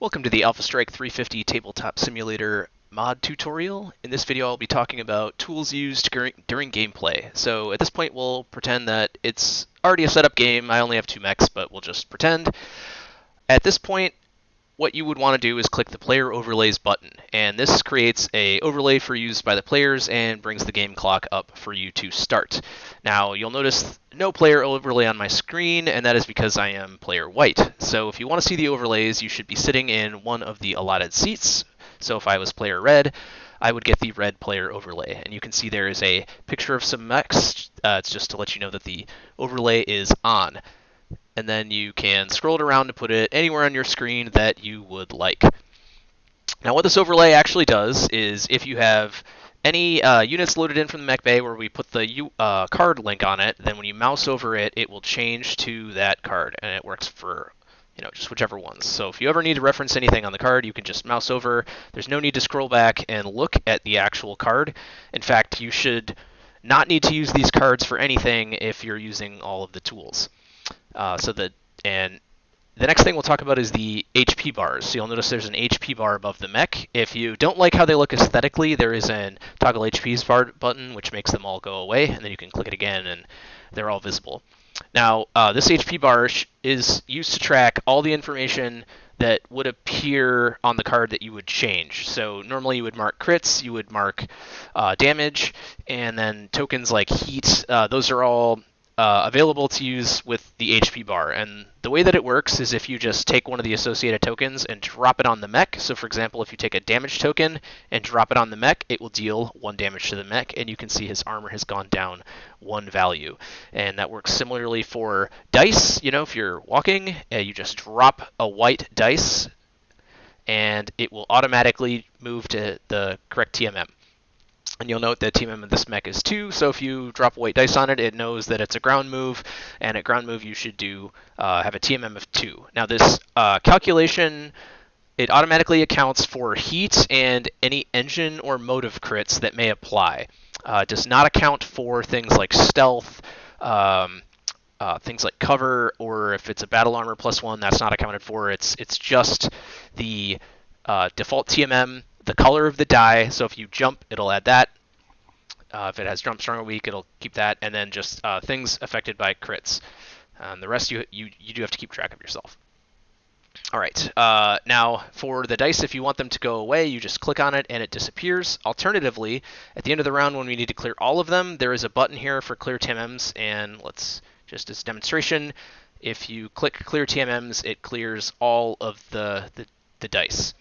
Welcome to the Alpha Strike 350 Tabletop Simulator mod tutorial. In this video I'll be talking about tools used during gameplay. So at this point we'll pretend that it's already a setup game. I only have 2 mechs, but we'll just pretend. At this point, what you would want to do is click the Player Overlays button, and this creates a overlay for use by the players and brings the game clock up for you to start. Now you'll notice no player overlay on my screen, and that is because I am player white. So if you want to see the overlays, you should be sitting in one of the allotted seats. So if I was player red, I would get the red player overlay, and you can see there is a picture of some mechs. It's just to let you know that the overlay is on. And then you can scroll it around to put it anywhere on your screen that you would like. Now what this overlay actually does is if you have any units loaded in from the mech bay where we put the card link on it, then when you mouse over it, it will change to that card, and it works for just whichever ones. So if you ever need to reference anything on the card, you can just mouse over. There's no need to scroll back and look at the actual card. In fact, you should not need to use these cards for anything if you're using all of the tools. And the next thing we'll talk about is the HP bars. So you'll notice there's an HP bar above the mech. If you don't like how they look aesthetically, there is an toggle HP's bar button, which makes them all go away, and then you can click it again, and they're all visible. Now, this HP bar is used to track all the information that would appear on the card that you would change. So normally you would mark crits, you would mark damage, and then tokens like heat. Those are all available to use with the HP bar. And the way that it works is if you just take one of the associated tokens and drop it on the mech. So for example, if you take a damage token and drop it on the mech, it will deal 1 damage to the mech, and you can see his armor has gone down 1 value. And that works similarly for dice. If you're walking, you just drop a white dice and it will automatically move to the correct TMM. And you'll note that TMM of this mech is 2, so if you drop a white dice on it, it knows that it's a ground move, and at ground move you should have a TMM of 2. Now this calculation, it automatically accounts for heat and any engine or motive crits that may apply. It does not account for things like stealth, things like cover, or if it's a battle armor +1, that's not accounted for. It's just the default TMM, the color of the die. So if you jump, it'll add that. If it has jump, strong, or weak, it'll keep that. And then just things affected by crits. The rest you do have to keep track of yourself. All right. Now for the dice, if you want them to go away, you just click on it and it disappears. Alternatively, at the end of the round when we need to clear all of them, there is a button here for clear TMMs. And let's just as a demonstration, if you click clear TMMs, it clears all of the dice.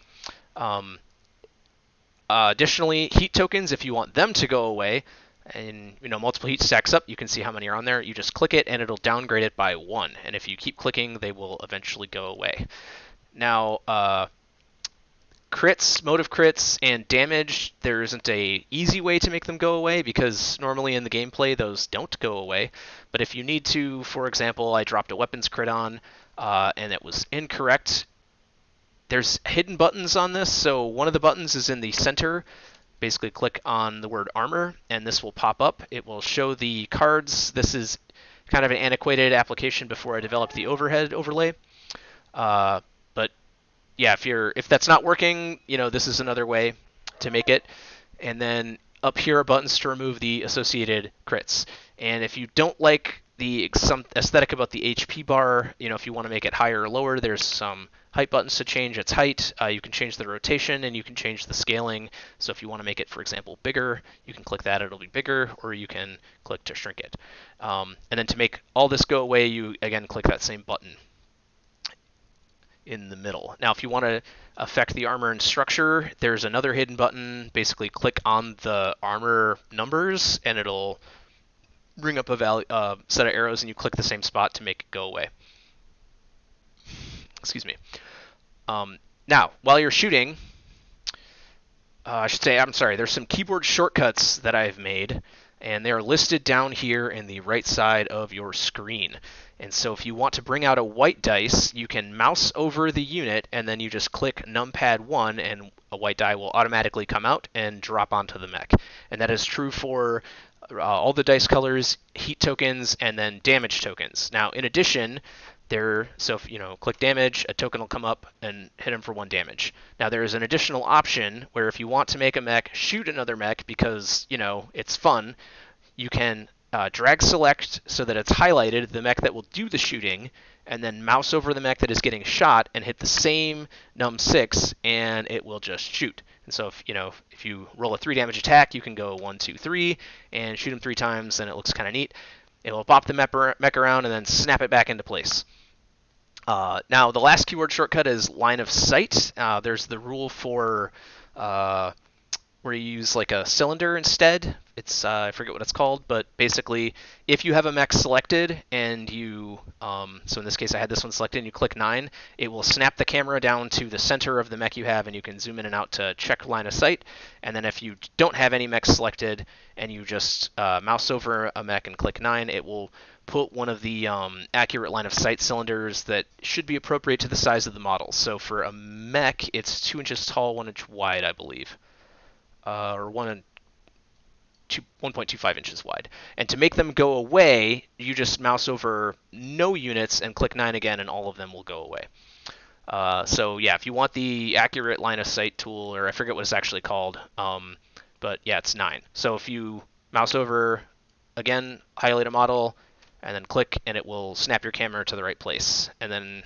Additionally, heat tokens, if you want them to go away, and multiple heat stacks up, you can see how many are on there. You just click it and it'll downgrade it by 1. And if you keep clicking, they will eventually go away. Now, crits, motive crits, and damage, there isn't a easy way to make them go away because normally in the gameplay those don't go away. But if you need to, for example, I dropped a weapons crit on and it was incorrect. There's hidden buttons on this, so one of the buttons is in the center. Basically click on the word armor, and this will pop up. It will show the cards. This is kind of an antiquated application before I developed the overhead overlay. But yeah, if that's not working, this is another way to make it. And then up here are buttons to remove the associated crits. And if you don't like some aesthetic about the HP bar, if you want to make it higher or lower, there's some height buttons to change its height. You can change the rotation and you can change the scaling. So if you want to make it, for example, bigger, you can click that, it'll be bigger, or you can click to shrink it. And then to make all this go away, you again click that same button in the middle. Now if you want to affect the armor and structure, there's another hidden button. Basically click on the armor numbers and it'll bring up a set of arrows, and you click the same spot to make it go away. Excuse me. Now, while you're shooting, there's some keyboard shortcuts that I've made, and they are listed down here in the right side of your screen. And so if you want to bring out a white dice, you can mouse over the unit, and then you just click numpad 1, and a white die will automatically come out and drop onto the mech. And that is true for all the dice colors, heat tokens, and then damage tokens. Now, in addition, So if click damage, a token will come up and hit him for 1 damage. Now there is an additional option where if you want to make a mech shoot another mech because it's fun, you can drag select so that it's highlighted the mech that will do the shooting, and then mouse over the mech that is getting shot and hit the same num6, and it will just shoot. And so if you roll a 3 damage attack, you can go 1, 2, 3 and shoot him 3 times, and it looks kind of neat. It will bop the mech around and then snap it back into place. Now, the last keyword shortcut is line of sight. There's the rule for where you use like a cylinder instead. It's I forget what it's called, but basically, if you have a mech selected and so in this case I had this one selected, and you click 9, it will snap the camera down to the center of the mech you have, and you can zoom in and out to check line of sight. And then if you don't have any mechs selected and you just mouse over a mech and click 9, it will put one of the accurate line of sight cylinders that should be appropriate to the size of the model. So for a mech, it's 2 inches tall, 1 inch wide, I believe, or 1.25 inches wide. And to make them go away, you just mouse over no units and click 9 again, and all of them will go away. So yeah, if you want the accurate line of sight tool, or I forget what it's actually called, but yeah, it's 9. So if you mouse over, again, highlight a model, and then click, and it will snap your camera to the right place. And then,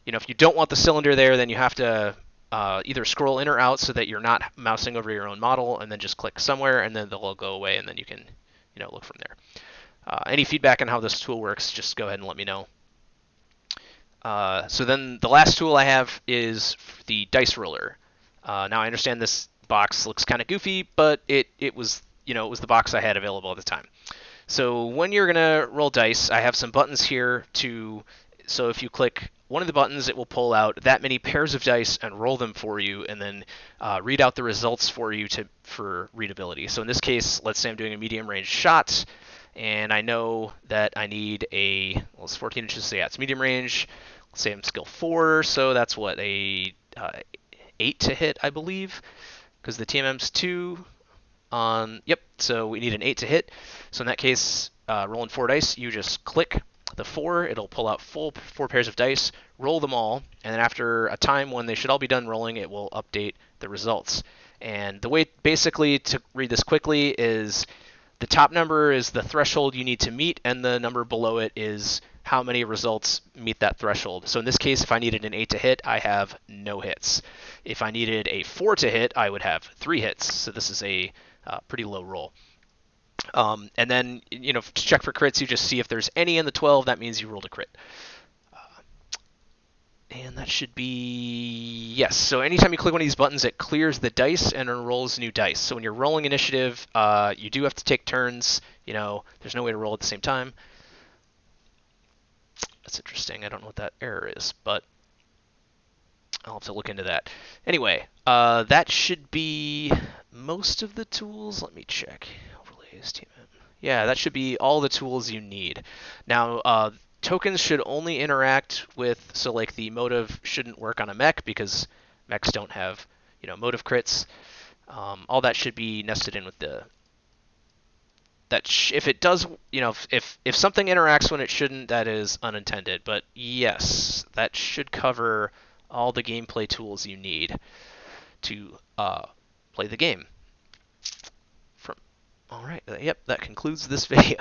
if you don't want the cylinder there, then you have to either scroll in or out so that you're not mousing over your own model, and then just click somewhere, and then they'll all go away, and then you can, look from there. Any feedback on how this tool works, just go ahead and let me know. So then the last tool I have is the dice roller. Now I understand this box looks kind of goofy, but it was the box I had available at the time. So when you're gonna roll dice, I have some buttons here so if you click one of the buttons, it will pull out that many pairs of dice and roll them for you, and then read out the results for you for readability. So in this case, let's say I'm doing a medium range shot, and I know that I need it's 14 inches, so yeah, it's medium range. Let's say I'm skill 4, so that's what, a 8 to hit, I believe, because the TMM's 2. Yep, so we need an 8 to hit. So in that case, rolling 4 dice, you just click the 4, it'll pull out full 4 pairs of dice, roll them all, and then after a time when they should all be done rolling, it will update the results. And the way basically to read this quickly is the top number is the threshold you need to meet, and the number below it is how many results meet that threshold. So in this case, if I needed an 8 to hit, I have no hits. If I needed a 4 to hit, I would have 3 hits. So this is a pretty low roll. And then, to check for crits, you just see if there's any in the 12, that means you rolled a crit. And that should be, yes. So anytime you click one of these buttons, it clears the dice and enrolls new dice. So when you're rolling initiative, you do have to take turns. There's no way to roll at the same time. That's interesting. I don't know what that error is, but I'll have to look into that. Anyway, that should be most of the tools. Let me check. Overlays, TMM. Yeah, that should be all the tools you need. Now, tokens should only interact with, so like the motive shouldn't work on a mech because mechs don't have, motive crits. All that should be nested in with if it does, if something interacts when it shouldn't, that is unintended. But yes, that should cover all the gameplay tools you need to play the game. All right, yep, that concludes this video.